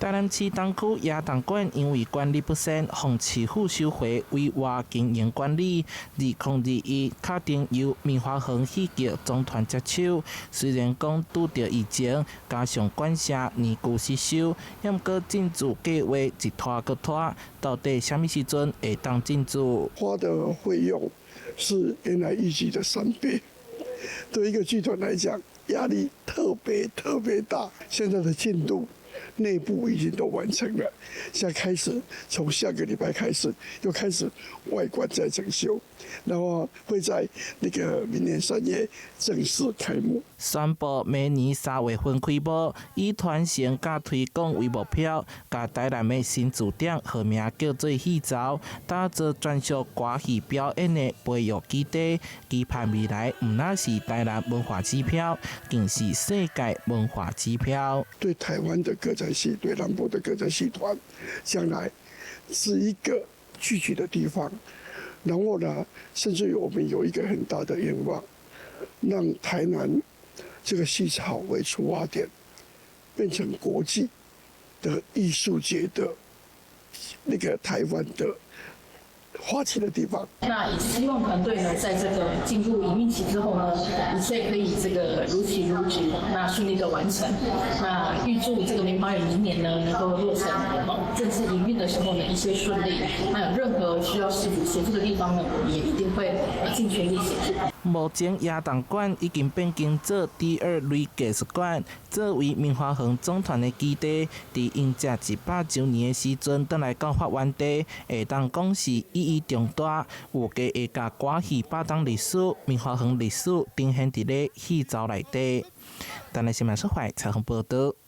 台南市東區亞東館因為管理不善，從市府收回委外經營管理。2021敲定由明華園戲劇總團接手，雖然講拄着疫情，加上管轄年久失修，還閣進駐計劃一拖閣拖，到底什麼時陣會當進駐？花的費用是原來預計的3倍，對一個劇團來講，壓力特別大。現在的進度，內部已經都完成了，現在開始從下個禮拜開始，又開始外觀在整修，然後會在那個明年3月正式開幕。宣布明年3月份開幕，以傳承甲推廣為目標，甲台南的新據點號名叫做戲沼，打造專屬歌戲表演的培育基地，期盼未來不只是台南文化指標，更是世界文化指標。對台灣的歌仔戲，對南部的歌仔戲團，將來是一個聚集的地方。然後呢，甚至於我們有一個很大的願望，讓台南這個戲草為出發點，變成國際的藝術節的那個台灣的花期的地方。那也希望團隊呢，在這個進入營運期之後呢，一切可以這個如期如質，那順利的完成。那預祝這個明華園明年呢能夠落成，正式營運的時候呢一切順利。那有任何需要市府協助的地方呢，我們也一定會盡全力協助。目前亞東館已經變更做第2類藝術館，作為明華園總團的基地，在迎接100周年的時陣，轉來到發源地，會當講是意義重大。有加會甲歌戲8檔歷史、明華園歷史呈現佇咧戲沼內底。台南新聞社會採訪報道。